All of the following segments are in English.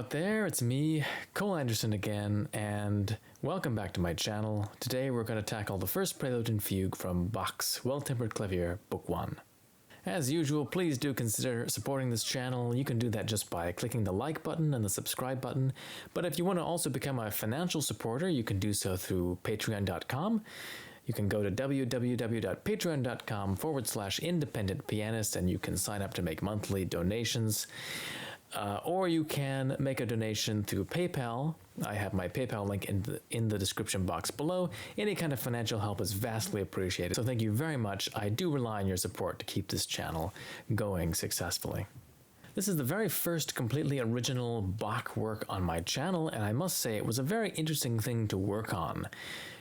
out there, it's me, Cole Anderson again, and welcome back to my channel. Today we're going to tackle the first Prelude and Fugue from Bach's Well-Tempered Clavier, Book 1. As usual, please do consider supporting this channel. You can do that just by clicking the like button and the subscribe button. But if you want to also become a financial supporter, you can do so through patreon.com. You can go to www.patreon.com/independent pianist and you can sign up to make monthly donations. Or you can make a donation through PayPal. I have my PayPal link in the description box below. Any kind of financial help is vastly appreciated. So thank you very much. I do rely on your support to keep this channel going successfully. This is the very first completely original Bach work on my channel, and I must say it was a very interesting thing to work on.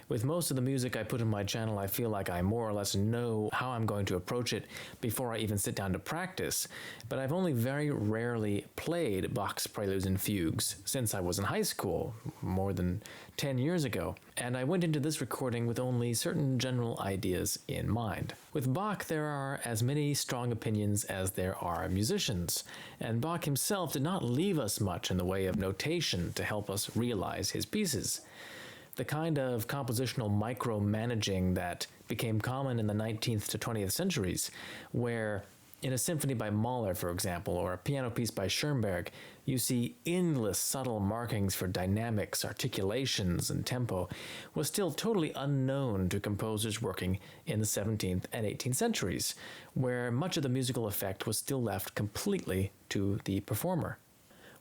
With most of the music I put in my channel, I feel like I more or less know how I'm going to approach it before I even sit down to practice, but I've only very rarely played Bach's Preludes and Fugues since I was in high school, more than 10 years ago, and I went into this recording with only certain general ideas in mind. With Bach, there are as many strong opinions as there are musicians, and Bach himself did not leave us much in the way of notation to help us realize his pieces. The kind of compositional micromanaging that became common in the 19th to 20th centuries, where in a symphony by Mahler, for example, or a piano piece by Schoenberg, you see endless subtle markings for dynamics, articulations, and tempo, was still totally unknown to composers working in the 17th and 18th centuries, where much of the musical effect was still left completely to the performer.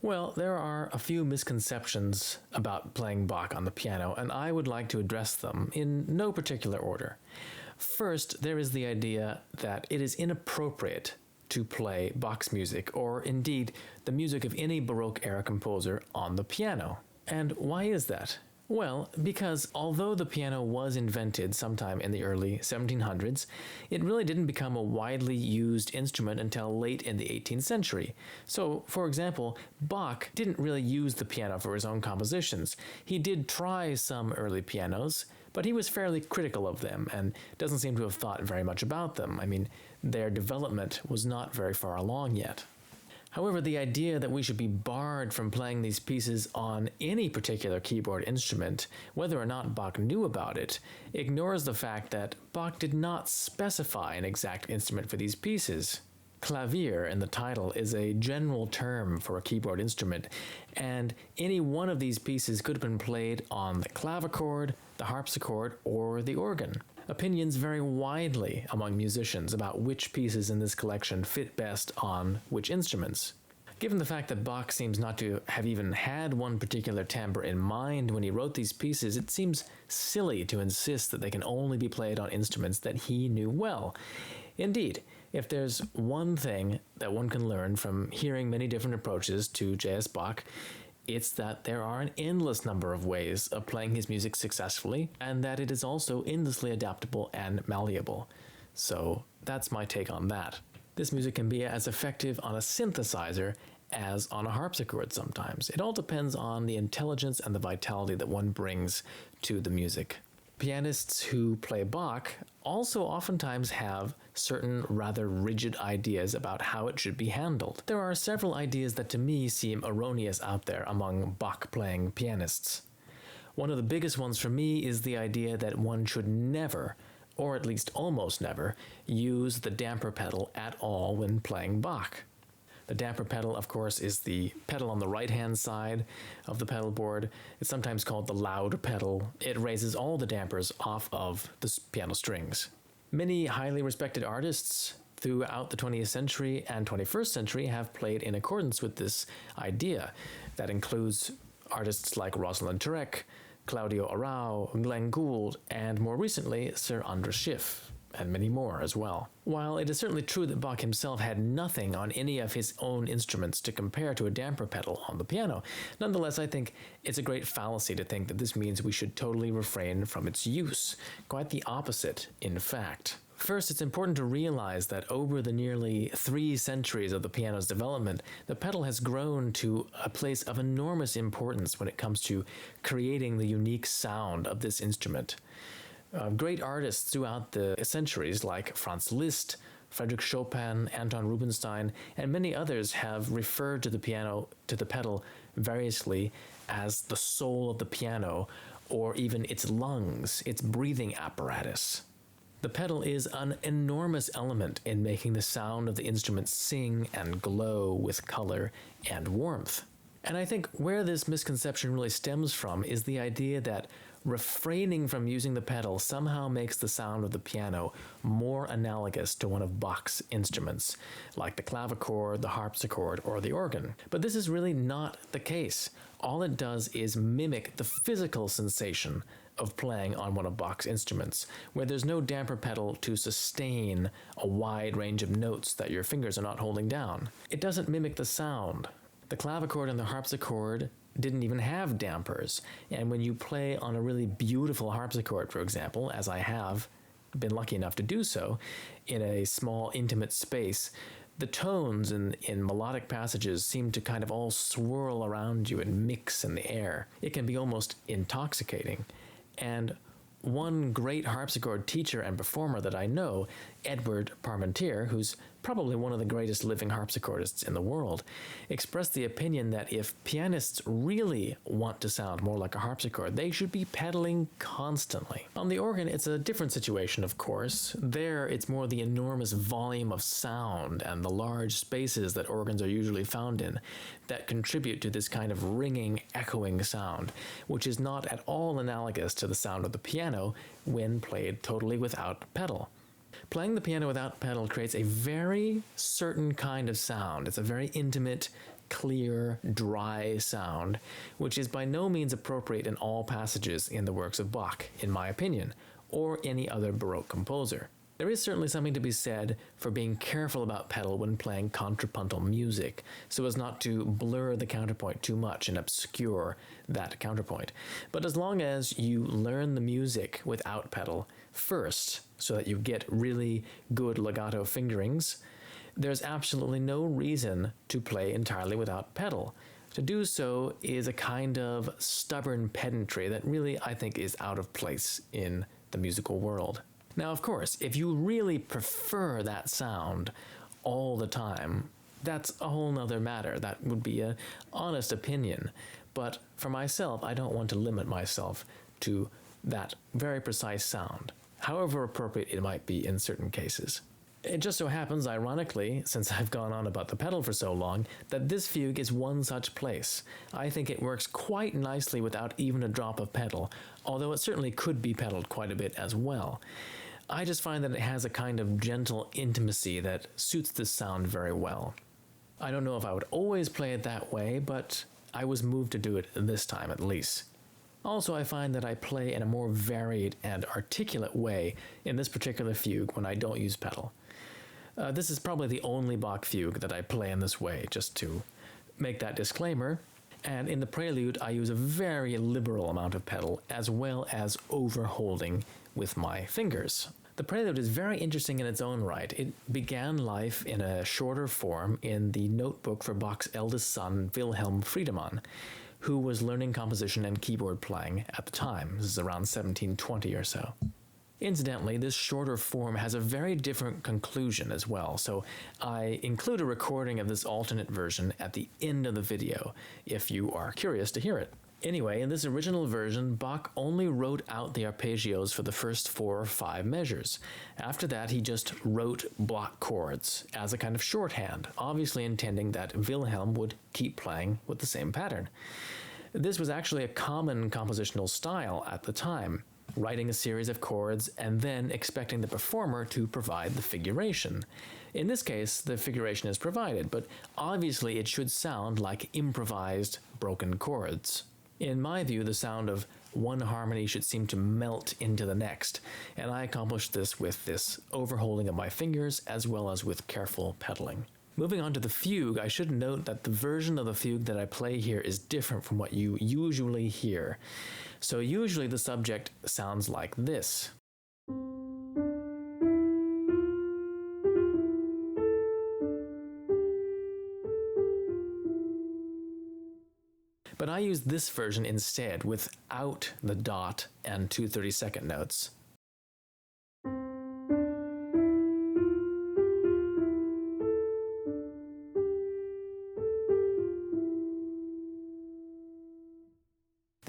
Well, there are a few misconceptions about playing Bach on the piano, and I would like to address them in no particular order. First, there is the idea that it is inappropriate to play Bach's music, or indeed the music of any Baroque-era composer, on the piano. And why is that? Well, because although the piano was invented sometime in the early 1700s, it really didn't become a widely used instrument until late in the 18th century. So, for example, Bach didn't really use the piano for his own compositions. He did try some early pianos, but he was fairly critical of them and doesn't seem to have thought very much about them. I mean, their development was not very far along yet. However, the idea that we should be barred from playing these pieces on any particular keyboard instrument, whether or not Bach knew about it, ignores the fact that Bach did not specify an exact instrument for these pieces. Clavier in the title is a general term for a keyboard instrument, and any one of these pieces could have been played on the clavichord, the harpsichord, or the organ. Opinions vary widely among musicians about which pieces in this collection fit best on which instruments. Given the fact that Bach seems not to have even had one particular timbre in mind when he wrote these pieces, it seems silly to insist that they can only be played on instruments that he knew well. Indeed, if there's one thing that one can learn from hearing many different approaches to J.S. Bach, it's that there are an endless number of ways of playing his music successfully, and that it is also endlessly adaptable and malleable. So that's my take on that. This music can be as effective on a synthesizer as on a harpsichord sometimes. It all depends on the intelligence and the vitality that one brings to the music. Pianists who play Bach also oftentimes have certain rather rigid ideas about how it should be handled. There are several ideas that to me seem erroneous out there among Bach-playing pianists. One of the biggest ones for me is the idea that one should never, or at least almost never, use the damper pedal at all when playing Bach. The damper pedal, of course, is the pedal on the right-hand side of the pedal board. It's sometimes called the loud pedal. It raises all the dampers off of the piano strings. Many highly respected artists throughout the 20th century and 21st century have played in accordance with this idea. That includes artists like Rosalind Turek, Claudio Arrau, Glenn Gould, and more recently, Sir Andras Schiff, and many more as well. While it is certainly true that Bach himself had nothing on any of his own instruments to compare to a damper pedal on the piano, nonetheless I think it's a great fallacy to think that this means we should totally refrain from its use. Quite the opposite, in fact. First, it's important to realize that over the nearly 3 centuries of the piano's development, the pedal has grown to a place of enormous importance when it comes to creating the unique sound of this instrument. Great artists throughout the centuries like Franz Liszt, Frédéric Chopin, Anton Rubinstein, and many others have referred to the pedal variously as the soul of the piano, or even its lungs, its breathing apparatus. The pedal is an enormous element in making the sound of the instrument sing and glow with color and warmth. And I think where this misconception really stems from is the idea that refraining from using the pedal somehow makes the sound of the piano more analogous to one of Bach's instruments, like the clavichord, the harpsichord, or the organ. But this is really not the case. All it does is mimic the physical sensation of playing on one of Bach's instruments, where there's no damper pedal to sustain a wide range of notes that your fingers are not holding down. It doesn't mimic the sound. The clavichord and the harpsichord didn't even have dampers, and when you play on a really beautiful harpsichord, for example, as I have been lucky enough to do so, in a small intimate space, the tones in melodic passages seem to kind of all swirl around you and mix in the air. It can be almost intoxicating. And one great harpsichord teacher and performer that I know, Edward Parmentier, who's probably one of the greatest living harpsichordists in the world, expressed the opinion that if pianists really want to sound more like a harpsichord, they should be pedaling constantly. On the organ, it's a different situation, of course. There, it's more the enormous volume of sound and the large spaces that organs are usually found in that contribute to this kind of ringing, echoing sound, which is not at all analogous to the sound of the piano when played totally without pedal. Playing the piano without pedal creates a very certain kind of sound. It's a very intimate, clear, dry sound, which is by no means appropriate in all passages in the works of Bach, in my opinion, or any other Baroque composer. There is certainly something to be said for being careful about pedal when playing contrapuntal music, so as not to blur the counterpoint too much and obscure that counterpoint. But as long as you learn the music without pedal first, so that you get really good legato fingerings, there's absolutely no reason to play entirely without pedal. To do so is a kind of stubborn pedantry that really, I think, is out of place in the musical world. Now, of course, if you really prefer that sound all the time, that's a whole nother matter. That would be an honest opinion. But for myself, I don't want to limit myself to that very precise sound, however appropriate it might be in certain cases. It just so happens, ironically, since I've gone on about the pedal for so long, that this fugue is one such place. I think it works quite nicely without even a drop of pedal, although it certainly could be pedaled quite a bit as well. I just find that it has a kind of gentle intimacy that suits this sound very well. I don't know if I would always play it that way, but I was moved to do it this time at least. Also, I find that I play in a more varied and articulate way in this particular fugue when I don't use pedal. This is probably the only Bach fugue that I play in this way, just to make that disclaimer. And in the Prelude, I use a very liberal amount of pedal, as well as overholding with my fingers. The Prelude is very interesting in its own right. It began life in a shorter form in the notebook for Bach's eldest son, Wilhelm Friedemann, who was learning composition and keyboard playing at the time. This is around 1720 or so. Incidentally, this shorter form has a very different conclusion as well, so I include a recording of this alternate version at the end of the video if you are curious to hear it. Anyway, in this original version, Bach only wrote out the arpeggios for the first 4 or 5 measures. After that, he just wrote block chords as a kind of shorthand, obviously intending that Wilhelm would keep playing with the same pattern. This was actually a common compositional style at the time, writing a series of chords and then expecting the performer to provide the figuration. In this case, the figuration is provided, but obviously it should sound like improvised broken chords. In my view, the sound of one harmony should seem to melt into the next, and I accomplished this with this overholding of my fingers as well as with careful pedaling. Moving on to the fugue, I should note that the version of the fugue that I play here is different from what you usually hear. So usually the subject sounds like this. But I use this version instead without the dot and 2 32nd notes.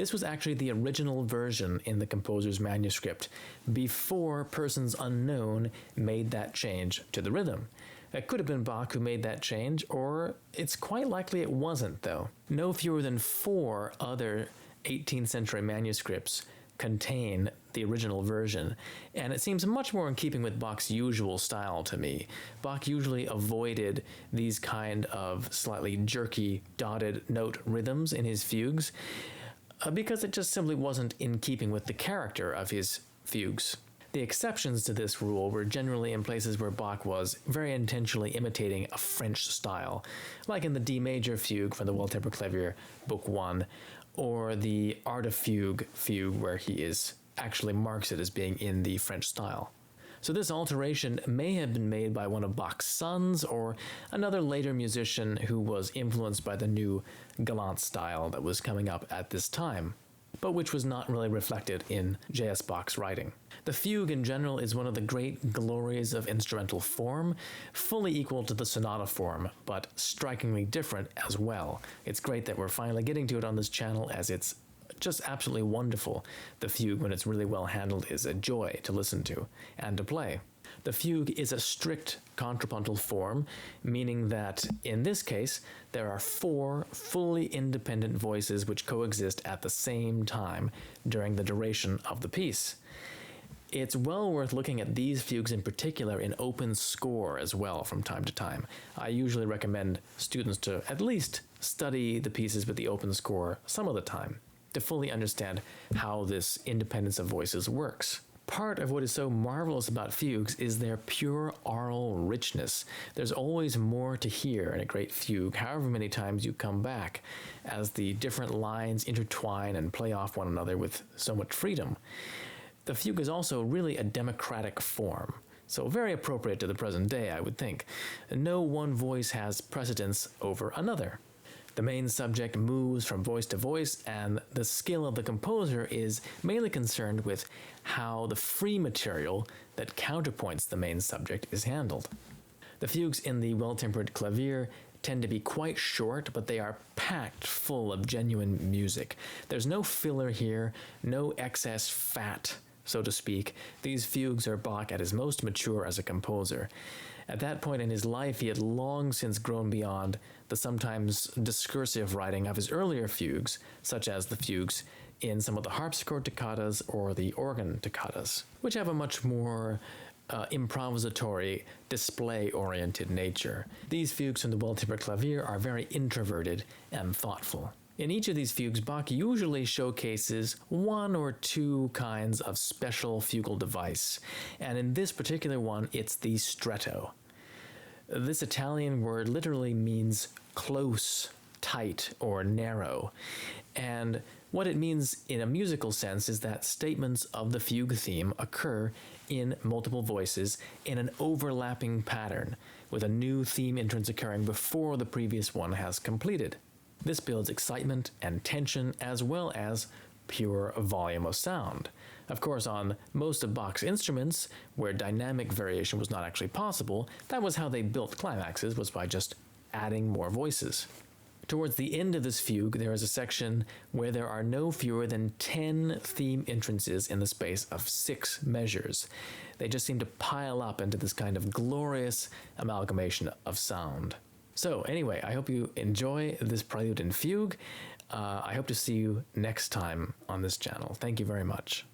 This was actually the original version in the composer's manuscript before persons unknown made that change to the rhythm. It could have been Bach who made that change, or it's quite likely it wasn't, though. No fewer than 4 other 18th century manuscripts contain the original version, and it seems much more in keeping with Bach's usual style to me. Bach usually avoided these kind of slightly jerky, dotted note rhythms in his fugues, because it just simply wasn't in keeping with the character of his fugues. The exceptions to this rule were generally in places where Bach was very intentionally imitating a French style, like in the D major fugue from the Well-Tempered Clavier, Book 1, or the Art of Fugue where he actually marks it as being in the French style. So this alteration may have been made by one of Bach's sons or another later musician who was influenced by the new galant style that was coming up at this time, but which was not really reflected in J.S. Bach's writing. The fugue in general is one of the great glories of instrumental form, fully equal to the sonata form, but strikingly different as well. It's great that we're finally getting to it on this channel, as it's just absolutely wonderful. The fugue, when it's really well handled, is a joy to listen to and to play. The fugue is a strict contrapuntal form, meaning that in this case, there are 4 fully independent voices which coexist at the same time during the duration of the piece. It's well worth looking at these fugues in particular in open score as well from time to time. I usually recommend students to at least study the pieces with the open score some of the time to fully understand how this independence of voices works. Part of what is so marvelous about fugues is their pure aural richness. There's always more to hear in a great fugue, however many times you come back, as the different lines intertwine and play off one another with so much freedom. The fugue is also really a democratic form, so very appropriate to the present day, I would think. No one voice has precedence over another. The main subject moves from voice to voice, and the skill of the composer is mainly concerned with how the free material that counterpoints the main subject is handled. The fugues in the Well-Tempered Clavier tend to be quite short, but they are packed full of genuine music. There's no filler here, no excess fat, so to speak. These fugues are Bach at his most mature as a composer. At that point in his life, he had long since grown beyond the sometimes discursive writing of his earlier fugues, such as the fugues in some of the harpsichord toccatas or the organ toccatas, which have a much more improvisatory, display-oriented nature. These fugues from the Well-Tempered Clavier are very introverted and thoughtful. In each of these fugues, Bach usually showcases 1 or 2 kinds of special fugal device, and in this particular one, it's the stretto. This Italian word literally means close, tight, or narrow, and what it means in a musical sense is that statements of the fugue theme occur in multiple voices in an overlapping pattern, with a new theme entrance occurring before the previous one has completed. This builds excitement and tension as well as pure volume of sound. Of course, on most of Bach's instruments, where dynamic variation was not actually possible, that was how they built climaxes, was by just adding more voices. Towards the end of this fugue, there is a section where there are no fewer than 10 theme entrances in the space of 6 measures. They just seem to pile up into this kind of glorious amalgamation of sound. So anyway, I hope you enjoy this Prelude and Fugue. I hope to see you next time on this channel. Thank you very much.